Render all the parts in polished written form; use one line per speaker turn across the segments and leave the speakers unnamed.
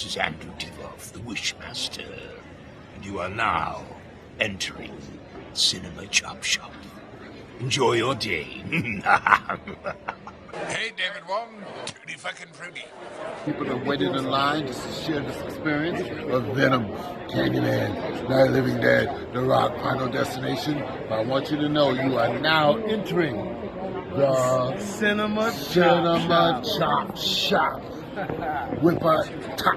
this is Andrew Divoff, the Wishmaster, and you are now entering Cinema Chop Shop. Enjoy your day.
Hey, David Wong, tutti fucking fruity.
People that waited in line just to share this experience of Venom, Candyman, Night of the Living Dead, The Rock, Final Destination. But I want you to know you are now entering the
Cinema
Chop Shop with a top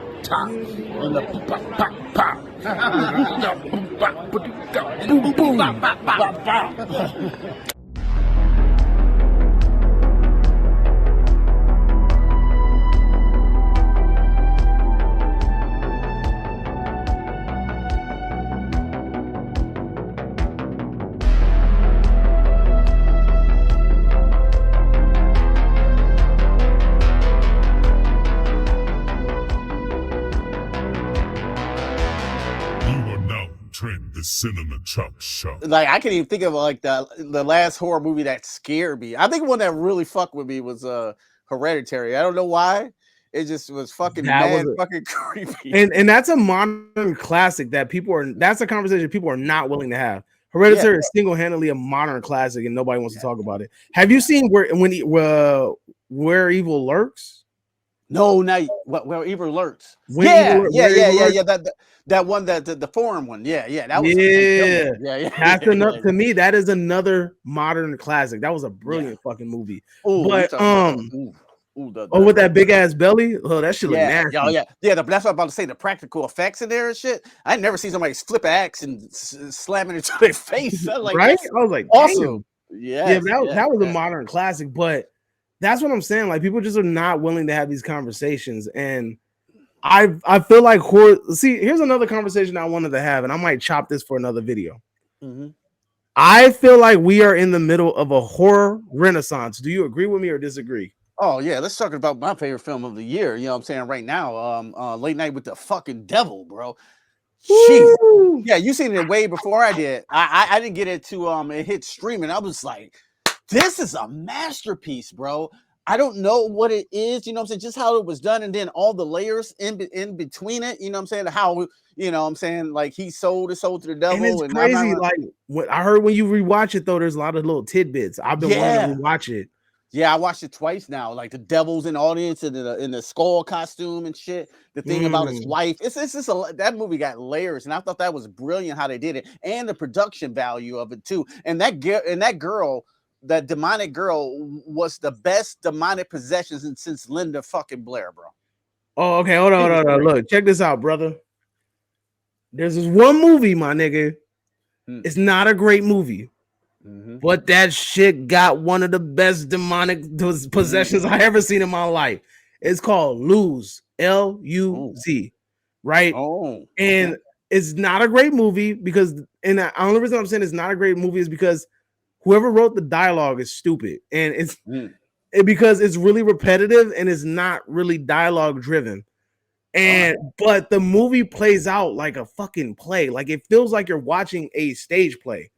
and the pop. Boom, boom, boom.
The Cinema Chop Shop.
Like, I can't even think of like the last horror movie that scared me. I think one that really fucked with me was Hereditary. I don't know why. It just was fucking fucking creepy.
And that's a modern classic that that's a conversation people are not willing to have. Hereditary is single-handedly a modern classic and nobody wants to talk about it. Have you seen Where Evil Lurks?
No, not Where Evil Lurks.
Yeah.
That one, the forum one. Yeah. That was
That's enough to me. That is another modern classic. That was a brilliant fucking movie.
Ooh,
but with that big ass belly, that shit look nasty.
Yeah. That's what I'm about to say. The practical effects in there and shit. I never seen somebody flip an axe and slam it into their face. I was like,
right? I was like,
awesome.
That was a modern classic. But that's what I'm saying. Like, people just are not willing to have these conversations, and I feel like horror. See, here's another conversation I wanted to have, and I might chop this for another video.
Mm-hmm.
I feel like we are in the middle of a horror renaissance. Do you agree with me or disagree?
Oh yeah, let's talk about my favorite film of the year. You know what I'm saying right now. Late Night with the fucking Devil, bro. Jeez. Yeah, you seen it way before I did. I didn't get it to it hit streaming. I was like, this is a masterpiece, bro. I don't know what it is, you know what I'm saying, just how it was done, and then all the layers in between it, you know what I'm saying, how, you know what I'm saying, like he sold his soul to the devil.
And it's crazy, like what I heard when you rewatch it though, there's a lot of little tidbits. I've been wanting to rewatch it.
Yeah, I watched it twice now. Like the devil's in the audience in the skull costume and shit. The thing about his wife, it's just that movie got layers, and I thought that was brilliant how they did it, and the production value of it too. And that girl, that demonic girl, was the best demonic possessions since Linda fucking Blair, bro.
Oh, okay, hold on. Look, check this out, brother. There's this one movie, my nigga. It's not a great movie. But that shit got one of the best demonic possessions I ever seen in my life. It's called Luz, L-U-Z, right?
Oh,
and it's not a great movie because, and the only reason I'm saying it's not a great movie is because whoever wrote the dialogue is stupid, and it's because it's really repetitive and it's not really dialogue driven. And but the movie plays out like a fucking play, like it feels like you're watching a stage play.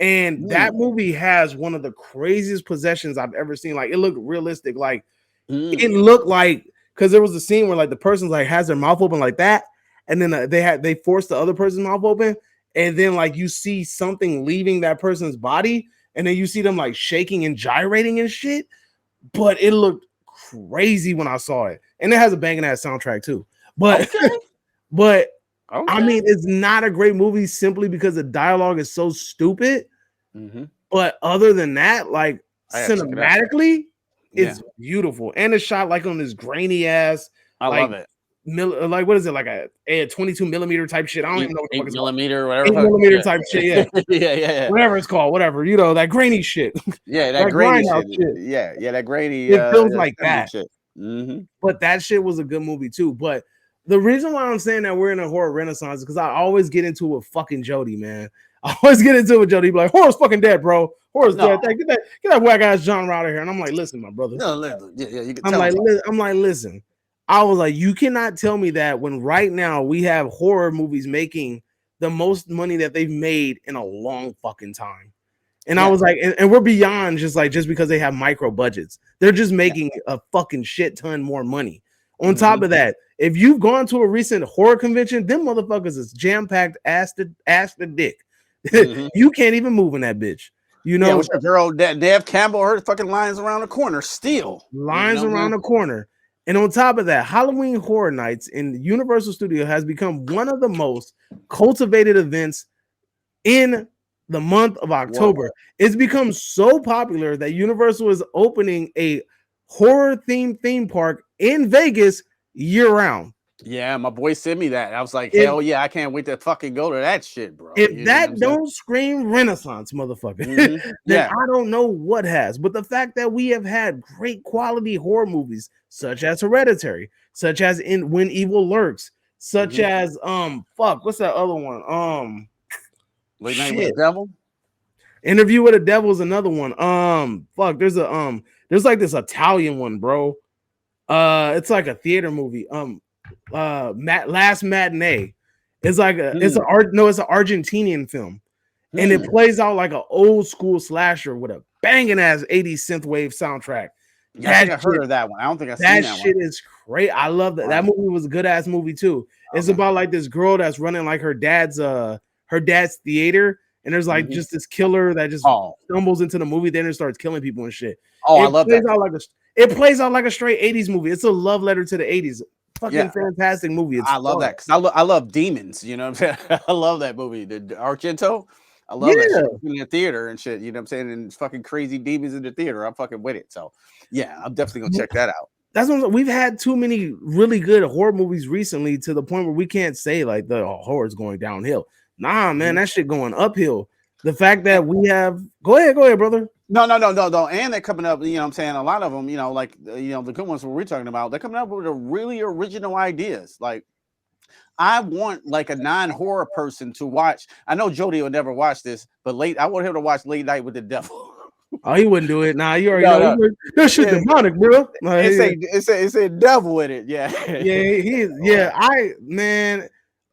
And that movie has one of the craziest possessions I've ever seen. Like, it looked realistic. Like, it looked like, because there was a scene where like the person's like has their mouth open like that, and then they force the other person's mouth open, and then like you see something leaving that person's body, and then you see them like shaking and gyrating and shit. But it looked crazy when I saw it, and it has a banging ass soundtrack too. But I mean, it's not a great movie simply because the dialogue is so stupid. But other than that, like cinematically, it's beautiful, and it's shot like on this grainy ass.
I love it.
Like what is it, like a 22 millimeter type shit? I don't even know what the fuck it's
millimeter, whatever.
8 millimeter type shit,
yeah.
Whatever it's called, whatever, you know, that grainy shit.
Yeah, that grainy shit. Yeah, that grainy.
It feels like that.
Shit.
But that shit was a good movie too. But the reason why I'm saying that we're in a horror renaissance is because I always get into it with fucking Jody, man. I always get into it with Jody. He'd be like, horror's fucking dead, bro. Horror's dead. Get that whack ass genre out of here. And I'm like, listen, my brother.
No, listen. Yeah, you can
I'm like, listen. I was like, you cannot tell me that when right now we have horror movies making the most money that they've made in a long fucking time. And I was like, and we're beyond just because they have micro budgets. They're just making a fucking shit ton more money. On top of that, if you've gone to a recent horror convention, them motherfuckers is jam-packed ass to dick. You can't even move in that bitch. You know,
what's your girl Dev Campbell, her fucking lines around the corner still.
Lines around the corner. And on top of that, Halloween Horror Nights in Universal Studio has become one of the most cultivated events in the month of October. Whoa. It's become so popular that Universal is opening a horror themed theme park in Vegas year round.
Yeah, my boy sent me that. I was like, hell yeah, I can't wait to fucking go to that shit, bro.
If that don't scream Renaissance, motherfucker, then I don't know what has. But the fact that we have had great quality horror movies, such as Hereditary, such as When Evil Lurks, such as what's that other one?
Late Night with the Devil.
Interview with the Devil is another one. There's like this Italian one, bro. It's like a theater movie. Last Matinee. It's like it's an Argentinian film, and it plays out like an old school slasher with a banging ass 80s synthwave soundtrack.
Yeah, I think I heard of that one. I don't think I've seen that
shit. Is great. I love that. That movie was a good ass movie too. It's about like this girl that's running like her dad's theater, and there's like just this killer that just stumbles into the movie, then it starts killing people and shit.
I love that.
It plays out like a straight 80s movie. It's a love letter to the 80s. Fucking fantastic movie. I
love that because I love demons. You know what I'm saying? I love that movie. The Argento. I love that shit in the theater and shit. You know what I'm saying? And fucking crazy demons in the theater. I'm fucking with it. So yeah, I'm definitely gonna check that out.
That's what we've had too many really good horror movies recently to the point where we can't say like the horror's going downhill. Nah, man, that shit going uphill. The fact that we have go ahead, brother.
No. And they're coming up, you know what I'm saying? A lot of them, like, the good ones we're talking about, they're coming up with really original ideas. Like, I want like a non-horror person to watch. I know Jody will never watch this, but I want him to watch Late Night with the Devil.
Oh, he wouldn't do it. Nah, you already know. That shit demonic, bro. Like,
it's a devil in it. Yeah.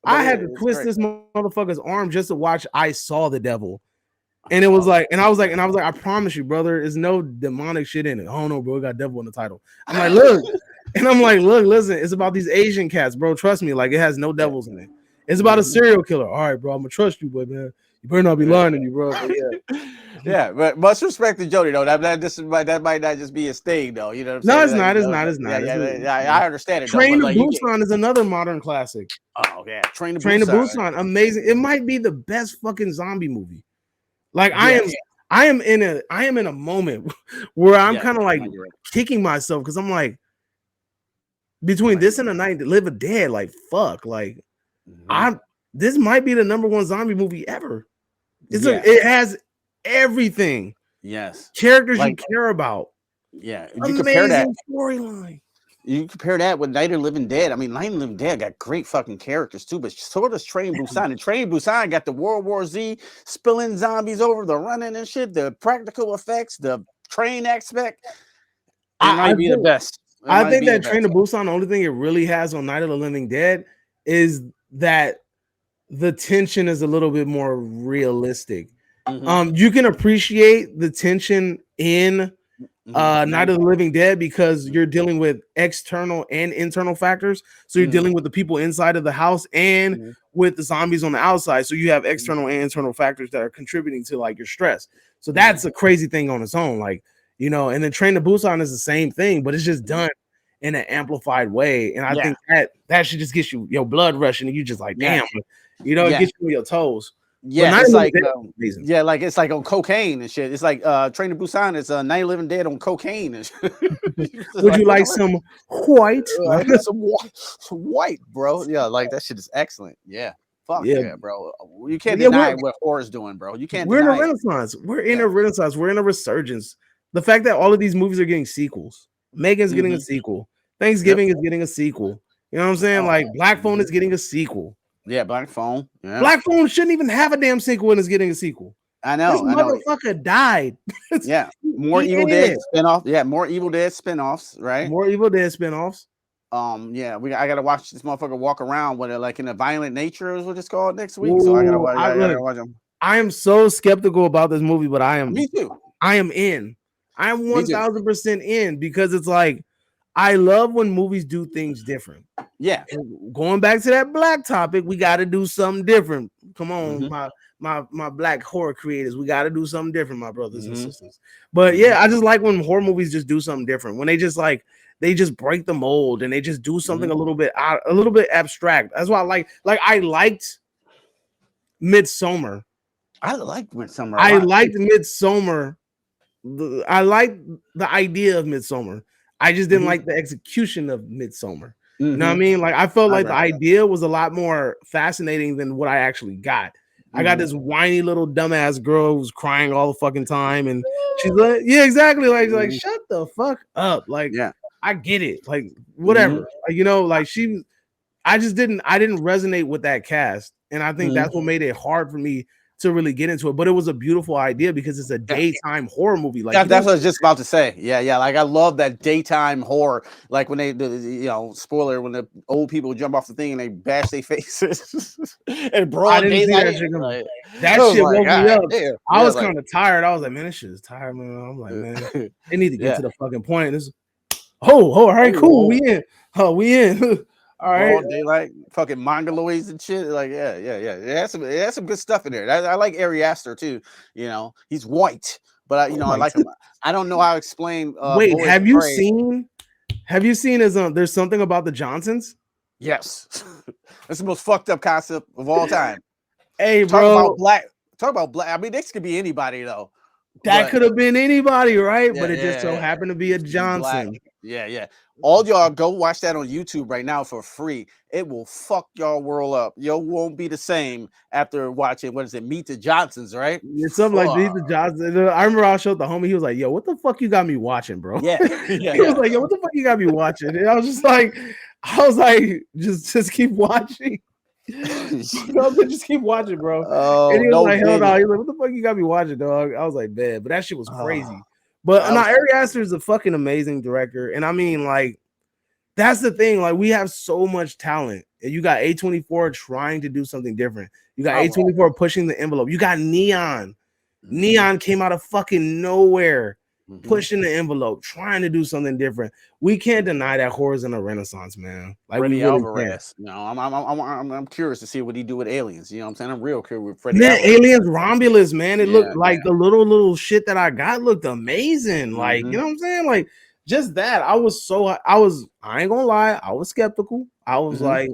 I had to twist this motherfucker's arm just to watch I Saw the Devil. And it was like, I was like, I promise you, brother, there's no demonic shit in it. Oh no, bro, we got devil in the title. I'm like, look, listen, it's about these Asian cats, bro. Trust me, like it has no devils in it. It's about a serial killer. All right, bro, I'm gonna trust you, but man, you better not be lying to me, bro. But
yeah, but much respect to Jody though. That might not just be a sting though. You know what I'm saying?
It's not.
I understand it.
Train to Busan is another modern classic.
Oh yeah, Train to
Busan, amazing. It might be the best fucking zombie movie. Like I am in a moment where I'm kind of like kicking myself because I'm like between this and A Night to Live a Dead, like fuck, like this might be the #1 zombie movie ever. It has everything.
Yes,
characters you care about.
Yeah,
you compare that storyline.
You compare that with Night of the Living Dead. I mean, Night of the Living Dead got great fucking characters too, but so does Train Busan. And Train Busan got the World War Z spilling zombies over, the running and shit, the practical effects, the train aspect. It might be the best.
I think that Train to Busan, the only thing it really has on Night of the Living Dead is that the tension is a little bit more realistic. You can appreciate the tension in Night of the Living Dead because you're dealing with external and internal factors. So you're dealing with the people inside of the house and with the zombies on the outside. So you have external and internal factors that are contributing to like your stress. So that's a crazy thing on its own. Like, and then Train to Busan is the same thing, but it's just done in an amplified way. And I think that should just get you your blood rushing and you just like, damn, it gets you on your toes.
Yeah, it's like it's like on cocaine and shit. It's like Train to Busan is Night of the Living Dead on cocaine and shit.
Would you like some white?
Some white, bro. Yeah, like that shit is excellent. Yeah. Fuck yeah, bro. You can't deny what horror's doing, bro. You can't.
We're in a renaissance. We're in a renaissance. We're in a resurgence. The fact that all of these movies are getting sequels. Megan's getting a sequel. Thanksgiving is getting a sequel. You know what I'm saying? Like Black Phone is getting a sequel.
Yeah, Black Phone. Yeah.
Black Phone shouldn't even have a damn sequel and is getting a sequel.
I know.
This motherfucker died.
Yeah. More Evil Dead spinoff. Yeah, more Evil Dead spinoffs, right?
More Evil Dead spinoffs.
Yeah, I gotta watch this motherfucker walk around with it like in a violent nature is what it's called next week. So I gotta watch them.
I am so skeptical about this movie, but I am.
Me too.
I am in. I am 1000% in because it's like I love when movies do things different.
Yeah.
And going back to that black topic, we got to do something different. Come on, my black horror creators, we got to do something different, my brothers and sisters. But yeah, I just like when horror movies just do something different. When they just break the mold and they just do something a little bit abstract. That's why I liked Midsommar.
I liked Midsommar.
I liked Midsommar. I liked the idea of Midsommar. I just didn't like the execution of Midsommar. You know what I mean? Like I felt like the idea was a lot more fascinating than what I actually got. I got this whiny little dumbass girl who's crying all the fucking time, and she's like, yeah, exactly. Like shut the fuck up. Like, I get it. Like, whatever. Like, you know, like I didn't resonate with that cast. And I think that's what made it hard for me to really get into it. But it was a beautiful idea because it's a daytime horror movie. Like
that's what I was just about to say. Yeah. Like I love that daytime horror. Like when spoiler, when the old people jump off the thing and they bash their faces and broad daylight.
That shit woke me up. Damn. I was kind of tired. I was like, man, this shit is tired, man. I'm like, man, they need to get to the fucking point. All right, cool. We in. All right,
all daylight, fucking mongoloids and shit. Like, yeah. It has some good stuff in there. I like Ari Aster too. You know, he's white, but I like him. I don't know how to explain.
Wait, have you seen his? There's something about the Johnsons.
Yes, that's the most fucked up concept of all time.
Hey, bro,
Talk about black. I mean, this could be anybody though.
That could have been anybody, right? But it just so happened to be a Johnson.
Black. Yeah. All y'all go watch that on YouTube right now for free. It will fuck y'all world up. Yo won't be the same after watching, what is it, Meet the Johnsons, right?
It's something like Meet the Johnsons. I remember I showed the homie, he was like, yo, what the fuck you got me watching, bro?
Yeah.
He was like, yo, what the fuck you got me watching? And I was like, just keep watching. Just keep watching, bro.
Oh,
and he was like, hell no. He was like, what the fuck you got me watching, dog? I was like, man, but that shit was crazy. But Ari Aster is a fucking amazing director. And I mean, like, that's the thing. Like, we have so much talent. And you got A24 trying to do something different. You got A24 pushing the envelope. You got Neon. Neon came out of fucking nowhere, pushing the envelope, trying to do something different. We can't deny that horror's in a renaissance, man. Like
Freddie
really
Alvarez. You know, I'm curious to see what he do with Aliens. You know what I'm saying? I'm real curious with Freddie.
Man, Aliens Romulus, man. It looked like the little shit that I got looked amazing. Like, you know what I'm saying? Like, just that. I ain't gonna lie, I was skeptical. I was like,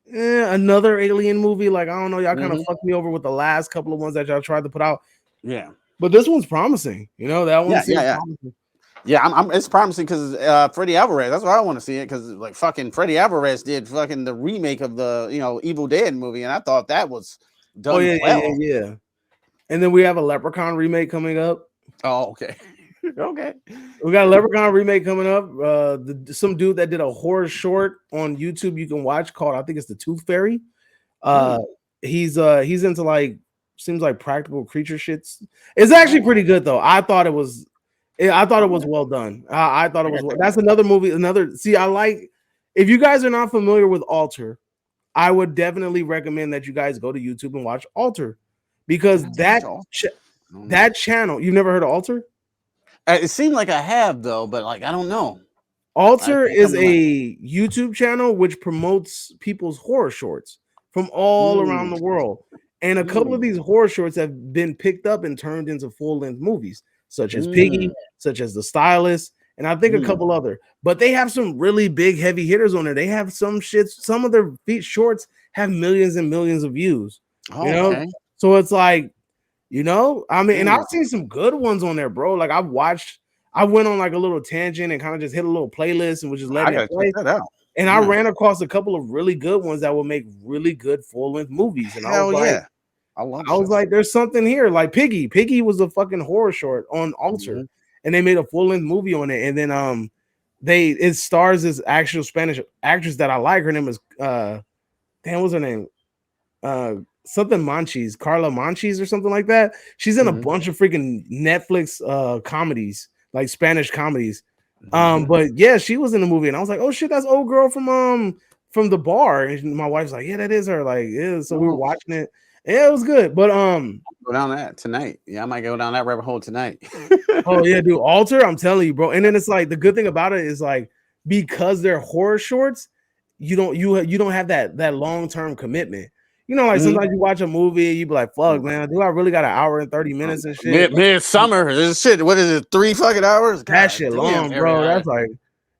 another alien movie. Like, I don't know, y'all kind of fucked me over with the last couple of ones that y'all tried to put out.
Yeah.
But this one's promising. You know, that one seems promising.
Yeah, it's promising because Freddie Alvarez. That's why I want to see it, because like fucking Freddie Alvarez did fucking the remake of the Evil Dead movie, and I thought that was done well.
Yeah. And then we have a Leprechaun remake coming up.
Oh, okay. Okay. We
got a Leprechaun remake coming up. Some dude that did a horror short on YouTube you can watch called, I think it's The Tooth Fairy. He's into like, seems like practical creature shits. It's actually pretty good though. I thought it was well done. I thought it was. That's another movie. If you guys are not familiar with Alter, I would definitely recommend that you guys go to YouTube and watch Alter, because that channel. You've never heard of Alter?
It seemed like I have though, but like I don't know.
Alter is a YouTube channel which promotes people's horror shorts from all around the world, and a couple of these horror shorts have been picked up and turned into full-length movies, such as Piggy, such as The Stylist, and I think a couple other. But they have some really big heavy hitters on there. They have some of their shorts have millions and millions of views. You know? So it's like, you know, I mean, and I've seen some good ones on there, bro. Like I went on like a little tangent and kind of just hit a little playlist and was just letting it play.
Check that out.
And I ran across a couple of really good ones that will make really good full-length movies. And I was like, there's something here. Like Piggy. Piggy was a fucking horror short on Alter, and they made a full-length movie on it. And then it stars this actual Spanish actress that I like. Her name is what's her name? Something Manchis, Carla Manchis or something like that. She's in a bunch of freaking Netflix comedies, like Spanish comedies. But yeah, she was in the movie, and I was like, oh shit, that's old girl from The Bar. And my wife's like, yeah, that is her. Like, yeah. So we were watching it. Yeah, it was good. But
go down that tonight. Yeah, I might go down that rabbit hole tonight.
Oh yeah, dude. Alter, I'm telling you, bro. And then it's like the good thing about it is like because they're horror shorts, you don't have that long-term commitment. You know, like sometimes you watch a movie, you be like, fuck, man, do I really got an hour and 30 minutes and shit?
Midsummer, this shit. What is it? 3 fucking hours? God
That shit
damn,
long, bro.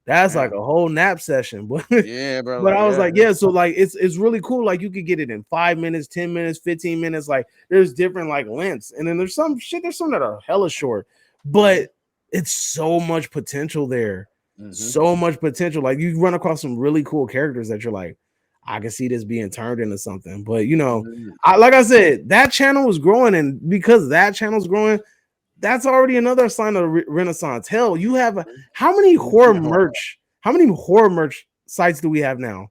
That's like a whole nap session. But
yeah, bro.
But I was like, yeah, so like it's really cool. Like you could get it in 5 minutes, 10 minutes, 15 minutes. Like there's different like lengths, and then there's some that are hella short, but it's so much potential there. So much potential. Like you run across some really cool characters that you're like, I can see this being turned into something. But you know, like I said, that channel was growing, and because that channel's growing, that's already another sign of renaissance. Hell, you have how many horror merch sites do we have now?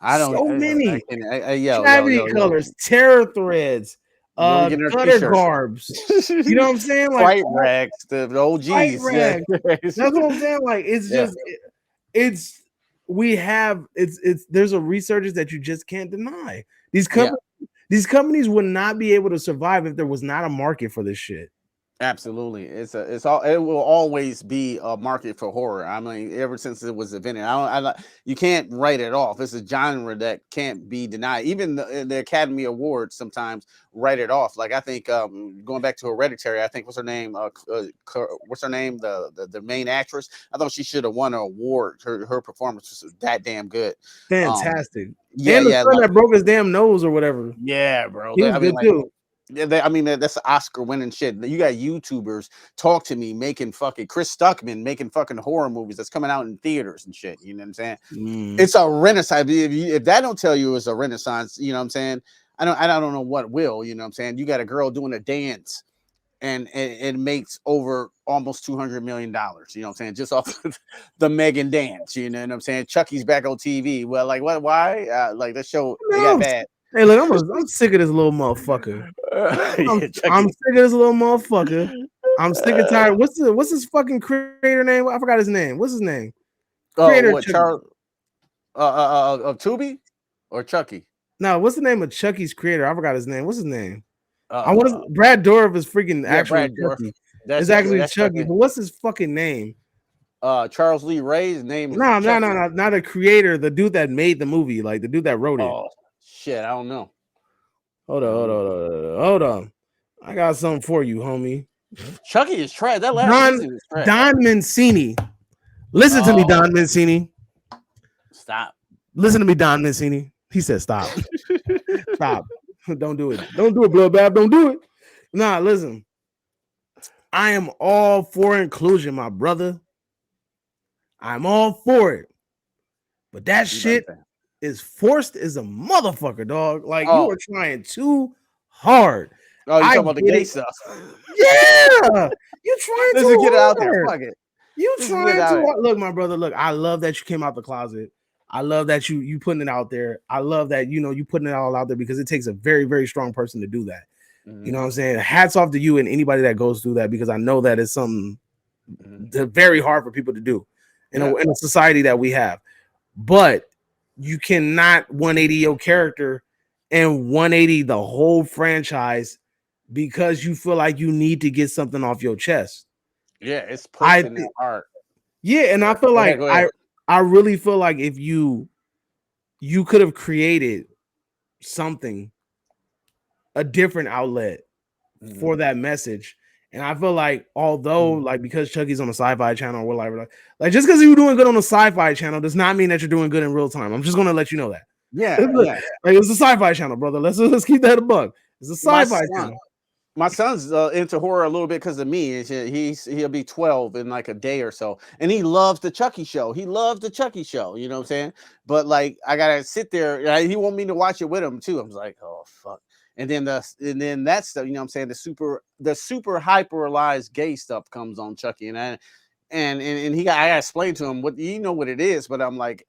I don't
so many.
Gravity
colors, terror threads, gutter garbs. You know what I'm saying? Like
Fright rags, the OGs.
Yeah. That's what I'm saying. Like it's just there's a resurgence that you just can't deny. These companies would not be able to survive if there was not a market for this shit.
Absolutely, it will always be a market for horror. I mean, ever since it was invented, you can't write it off. It's a genre that can't be denied. Even the Academy Awards sometimes write it off. Like I think going back to Hereditary, I think what's her name? The main actress. I thought she should have won an award. Her performance was that damn good.
Fantastic. And the son that broke his damn nose or whatever.
Yeah, bro.
He was good too.
I mean, that's Oscar winning shit. You got YouTubers talk to me making fucking Chris Stuckman making fucking horror movies that's coming out in theaters and shit. You know what I'm saying? It's a renaissance. If that don't tell you it's a renaissance, you know what I'm saying? I don't know what will. You know what I'm saying? You got a girl doing a dance, and it makes over almost $200 million. You know what I'm saying? Just off of the Megan dance. You know what I'm saying? Chucky's back on TV. Well, like what? Why? Like the show it got bad.
Hey, look, I'm sick of this little motherfucker. I'm sick of this little motherfucker. I'm sick and tired. What's his fucking creator name? I forgot his name. What's his name?
Creator what, Charles of Tubi or Chucky?
No, what's the name of Chucky's creator? I forgot his name. What's his name? I want Brad Dourif is freaking actually Chucky. It's actually Chucky, but what's his fucking name?
Charles Lee Ray's name.
No, not a creator. The dude that made the movie, like the dude that wrote it.
Shit, I don't know.
Hold on. I got something for you, homie.
Chucky is trash. That last season is trash.
Don Mancini. Listen to me, Don Mancini.
Stop.
Listen to me, Don Mancini. He said stop. Stop. Don't do it. Don't do it, Bloodbath. Don't do it. Nah, listen. I am all for inclusion, my brother. I'm all for it. But that shit is forced as a motherfucker, dog. Like you are trying too hard.
Oh, you talking about the gay stuff?
Yeah, you trying to
get it out there. Fuck it.
You trying to look, my brother. Look, I love that you came out the closet. I love that you putting it out there. I love that you putting it all out there because it takes a very, very strong person to do that. You know what I'm saying? Hats off to you and anybody that goes through that because I know that it's something very hard for people to do in a society that we have. But you cannot 180 your character and 180 the whole franchise because you feel like you need to get something off your chest.
Yeah, it's pushing it hard.
Yeah, and I feel like I really feel like if you could have created something, a different outlet for that message. And I feel like although like because Chucky's on the Sci-Fi Channel or whatever, like just because you're doing good on the Sci-Fi Channel does not mean that you're doing good in real time. I'm just gonna let you know that.
Yeah.
Like it's a Sci-Fi Channel, brother. Let's keep that a bug. It's a Sci-Fi Channel.
My son's into horror a little bit because of me. He'll be 12 in like a day or so, and he loves the Chucky show. You know what I'm saying? But like I gotta sit there. He want me to watch it with him too. I was like, oh fuck. And then that stuff, you know what I'm saying? The super hyperalized gay stuff comes on Chucky. And I gotta explain to him what it is, but I'm like,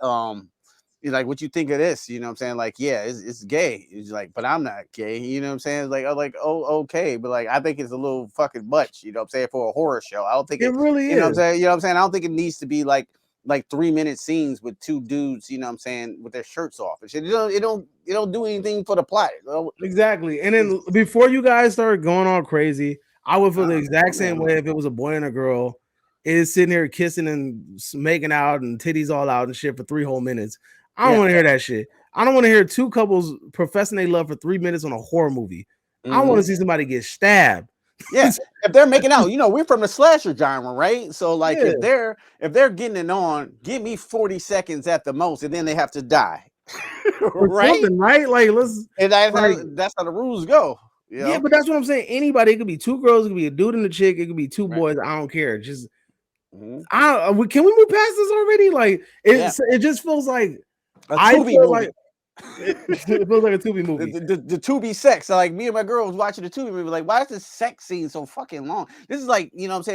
he's like, what you think of this? You know what I'm saying? Like, yeah, it's gay. He's like, but I'm not gay. You know what I'm saying? It's like, I'm like, oh, okay. But like, I think it's a little fucking much, you know what I'm saying, for a horror show. I don't think it really is. You know what I'm saying? You know what I'm saying? I don't think it needs to be like 3-minute scenes with two dudes, you know what I'm saying, with their shirts off and shit. It don't do anything for the plot.
Exactly. And then before you guys start going all crazy, I would feel the exact same way if it was a boy and a girl is sitting there kissing and making out and titties all out and shit for 3 whole minutes. I don't want to hear that shit. I don't want to hear 2 couples professing they love for 3 minutes on a horror movie. I want to see somebody get stabbed.
Yeah, if they're making out, we're from the slasher genre, right? So like, if they're getting it on, give me 40 seconds at the most, and then they have to die, right?
Right? Like,
That's how the rules go.
Yeah, but that's what I'm saying. Anybody, it could be 2 girls, it could be a dude and a chick, it could be 2 boys. I don't care. Just, can we move past this already? Like, it just feels like it feels like a Tubi movie.
The Tubi sex. Like, me and my girl was watching the Tubi movie. Like, why is this sex scene so fucking long? This is like,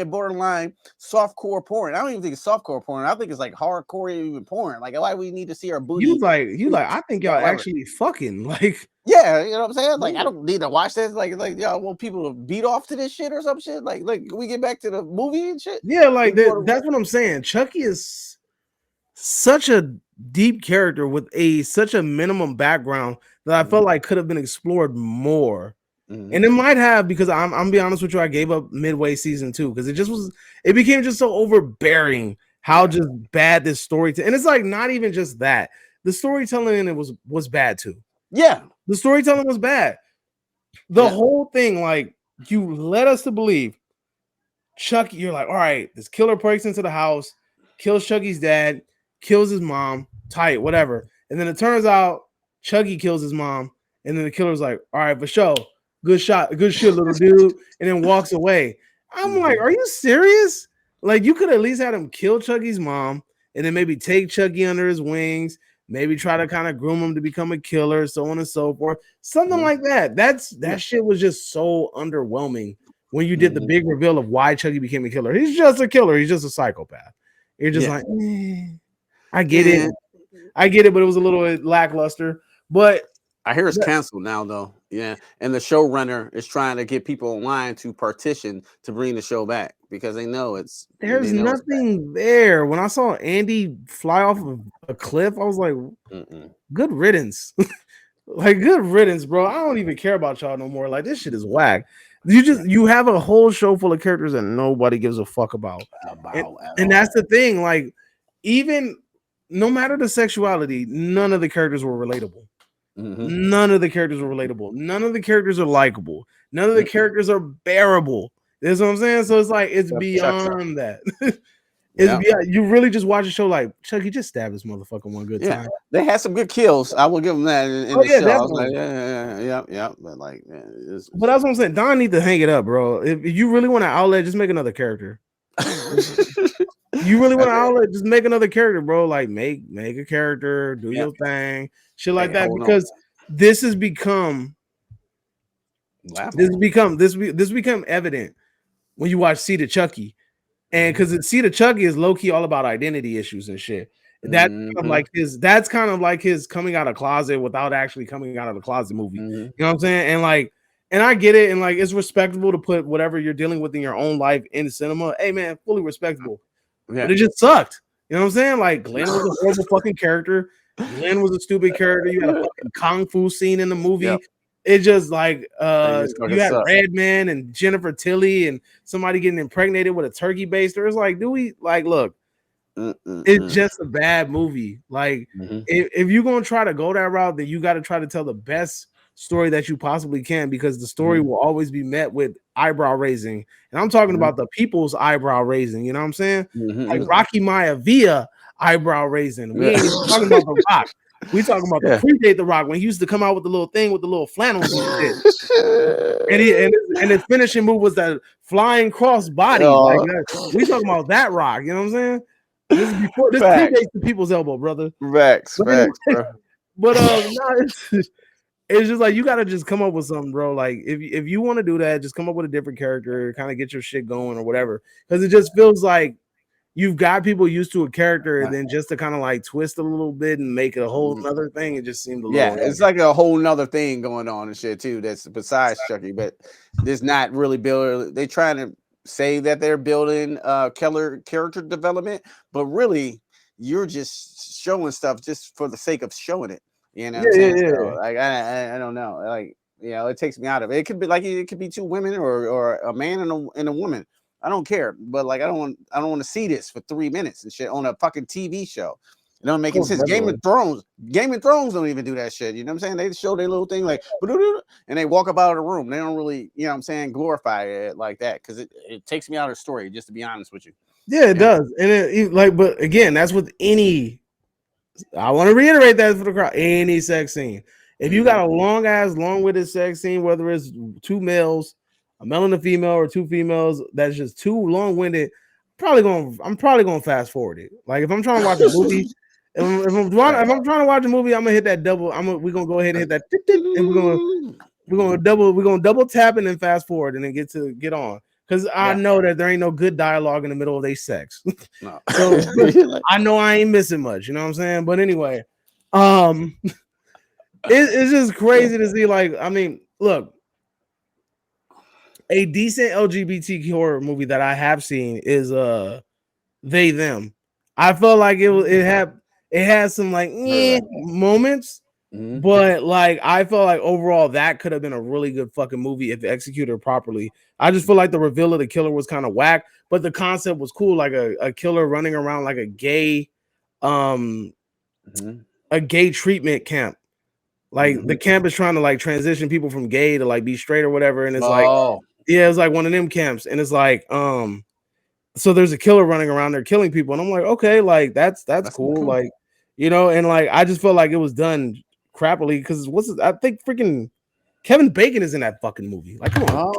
borderline softcore porn. I don't even think it's softcore porn. I think it's like hardcore even porn. Like, why we need to see our booty?
You like, I think y'all actually fucking like.
Yeah, you know what I'm saying? Like, I don't need to watch this. Like y'all want people to beat off to this shit or some shit. Like, we get back to the movie and shit.
Yeah, like that's what I'm saying. Chucky is such a deep character with such a minimum background that I felt like could have been explored more. And it might have, because I'm be honest with you, I gave up midway season 2 because it became just so overbearing how just bad this story and it's like not even just that. The storytelling in it was bad too.
Yeah.
The storytelling was bad. The whole thing, like, you led us to believe Chucky, you're like, all right, this killer breaks into the house, kills Chucky's dad, kills his mom, tight, whatever. And then it turns out Chucky kills his mom, and then the killer's like, all right, for sure, good shot, good shit, little dude, and then walks away. I'm like, are you serious? Like, you could at least had him kill Chucky's mom, and then maybe take Chucky under his wings, maybe try to kind of groom him to become a killer, so on and so forth. Something like that. That shit was just so underwhelming when you did the big reveal of why Chucky became a killer. He's just a killer. He's just a psychopath. You're just like, I get it. I get it, but it was a little lackluster. But
I hear it's canceled now, though. Yeah. And the showrunner is trying to get people online to partition to bring the show back because they know
there's nothing there. When I saw Andy fly off of a cliff, I was like, good riddance. Like, good riddance, bro. I don't even care about y'all no more. Like, this shit is whack. You have a whole show full of characters that nobody gives a fuck about. And that's the thing. Like, even no matter the sexuality, none of the characters were relatable. None of the characters are relatable. None of the characters are likable. None of the characters are bearable. That's what I'm saying. So it's like it's beyond that. You really just watch a show like Chucky. Just stab this motherfucker one good time.
They had some good kills. I will give them that. In the show. I was like, yeah. But like,
but that's what I'm saying. Don need to hang it up, bro. If you really want an outlet, just make another character. You really want an outlet, just make another character, bro. Like make a character, do your thing, shit like that. Because this has become evident when you watch Seed of Chucky, and because Seed of Chucky is low key all about identity issues and shit. That's kind of like his coming out of closet without actually coming out of the closet movie. You know what I'm saying? And I get it, and like it's respectable to put whatever you're dealing with in your own life in cinema. Hey man, fully respectable. But it just sucked. You know what I'm saying? Like, Glenn was a horrible fucking character. Glenn was a stupid character. You had a fucking kung fu scene in the movie. It just like you had Redman and Jennifer Tilly and somebody getting impregnated with a turkey baster. It's like, look, it's just a bad movie. Like, if you're gonna try to go that route, then you got to try to tell the best story that you possibly can, because the story will always be met with eyebrow raising, and I'm talking about the people's eyebrow raising. You know what I'm saying? Like Rocky Maivia eyebrow raising. We ain't even talking about The Rock. We talking about the predate The Rock when he used to come out with the little thing with the little flannels and shit. and his finishing move was that flying cross body. Like, we talking about that Rock. You know what I'm saying? This is before this predates the people's elbow, brother.
Facts, bro.
But it's just like you gotta just come up with something, bro. Like if you want to do that, just come up with a different character, kind of get your shit going or whatever. Because it just feels like you've got people used to a character, and then just to kind of like twist a little bit and make it a whole nother thing, it just seemed a little
it's like a whole nother thing going on and shit too. That's besides Chucky, but there's not really building. They trying to say that they're building killer character development, but really you're just showing stuff just for the sake of showing it. You know, So, like I don't know, like it takes me out of it. It could be like 2 women or a man and a woman. I don't care. But like, I don't want to see this for 3 minutes and shit on a fucking TV show. It don't make any sense. Game of Thrones don't even do that shit. You know what I'm saying? They show their little thing like, and they walk up out of the room. They don't really, you know what I'm saying, glorify it like that because it takes me out of the story. Just to be honest with you.
Yeah, it does. And but again, that's with any. I want to reiterate that for the crowd. Any sex scene. If you got a long-winded sex scene, whether it's 2 males, a male and a female, or 2 females, that's just too long-winded. I'm probably going to fast forward it. Like if I'm trying to watch a movie. If I'm trying to watch a movie, I'm gonna hit that double. We're gonna go ahead and hit that, and we're gonna double tap and then fast forward and then get on. Because I know that there ain't no good dialogue in the middle of their sex. No. So I know I ain't missing much. You know what I'm saying? But anyway, it's just crazy to see. Like, I mean, look, a decent LGBT horror movie that I have seen is They Them. I felt like it had some like moments, but like I felt like overall that could have been a really good fucking movie if executed properly. I just feel like the reveal of the killer was kind of whack, but the concept was cool, like a killer running around like a gay treatment camp. Like the camp is trying to like transition people from gay to like be straight or whatever, and it's it's like one of them camps, and it's like so there's a killer running around there killing people, and I'm like, okay, like that's cool, like. You know, and like I just felt like it was done crappily because I think freaking Kevin Bacon is in that fucking movie. Like, come on,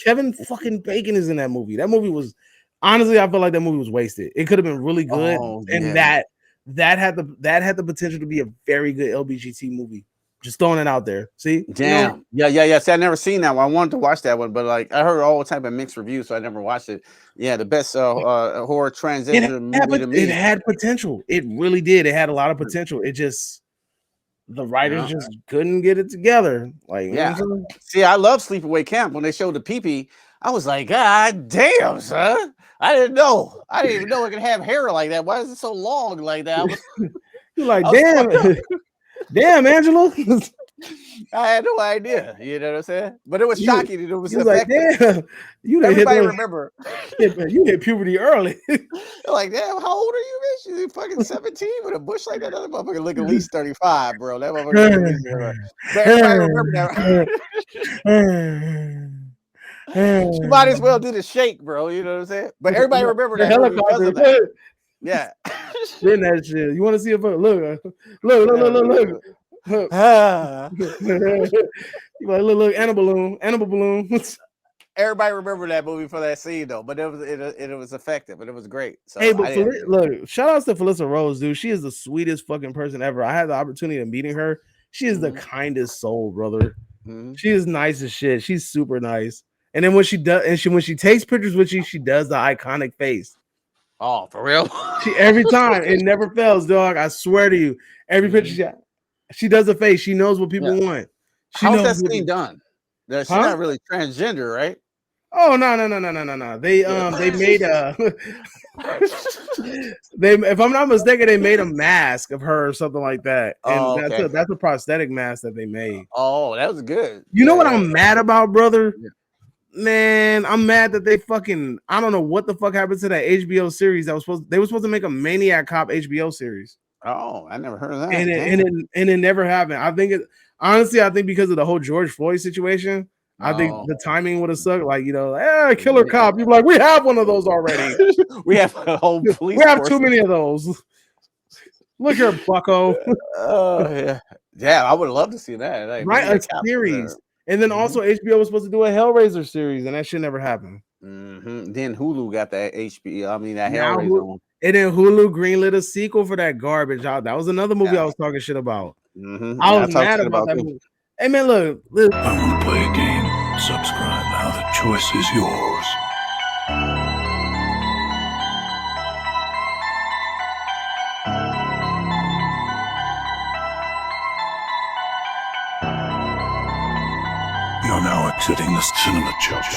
Kevin fucking Bacon is in that movie. That movie was honestly, I feel like that movie was wasted. It could have been really good, and that had the potential to be a very good LGBT movie. Just throwing it out there. See,
damn, yeah. See, I never seen that one. I wanted to watch that one, but like I heard all type of mixed reviews, so I never watched it. Yeah, the best horror transition movie to me.
It had potential. It really did. It had a lot of potential. It just the writers just couldn't get it together. Like,
see, I love Sleepaway Camp. When they showed the pee-pee, I was like, God damn, son. I didn't even know it could have hair like that. Why is it so long like that?
You're like, damn. Damn, Angela.
I had no idea. You know what I'm saying? But it was shocking. It was
effective. Like, damn.
Everybody remember.
You hit puberty early.
Like, damn, how old are you, bitch? You fucking 17 with a bush like that? That motherfucker look at least 35, bro. That motherfucker. But everybody remember that. She might as well do the shake, bro. You know what I'm saying? But everybody remember that. Helicopter. Yeah.
Then that shit. You want to see a look. You like look, animal balloon.
Everybody remember that movie for that scene though, but it was effective, but it was great. So
hey, but look, shout outs to Felissa Rose, dude. She is the sweetest fucking person ever. I had the opportunity of meeting her. She is the kindest soul, brother. She is nice as shit. She's super nice. And then when she takes pictures with you, she does the iconic face.
Oh, for real?
Every time it never fails, dog. I swear to you. Every picture she does a face. She knows what people want.
How's that scene done? She's not really transgender, right?
Oh no. They made if I'm not mistaken, they made a mask of her or something like that. And that's a prosthetic mask that they made.
Oh, that was good.
You know what I'm mad about, brother? Yeah. Man, I'm mad that they fucking I don't know what the fuck happened to that HBO series they were supposed to make a Maniac Cop HBO series.
Oh, I never heard of that.
And it never happened. I think because of the whole George Floyd situation, I think the timing would have sucked. Like, killer cop. You're like, we have one of those already.
We have a whole police.
We have too many of those. Look here, Bucko.
Yeah, I would love to see that. Like,
right, a series. And then also HBO was supposed to do a Hellraiser series, and that shit never happened.
Then Hulu got that HBO. I mean that Hellraiser.
And then Hulu greenlit a sequel for that garbage. That was another movie I was talking shit about. I was mad about that movie. Hey man, look.
I want to play a game. Subscribe now. The choice is yours. You're now exiting the cinema church.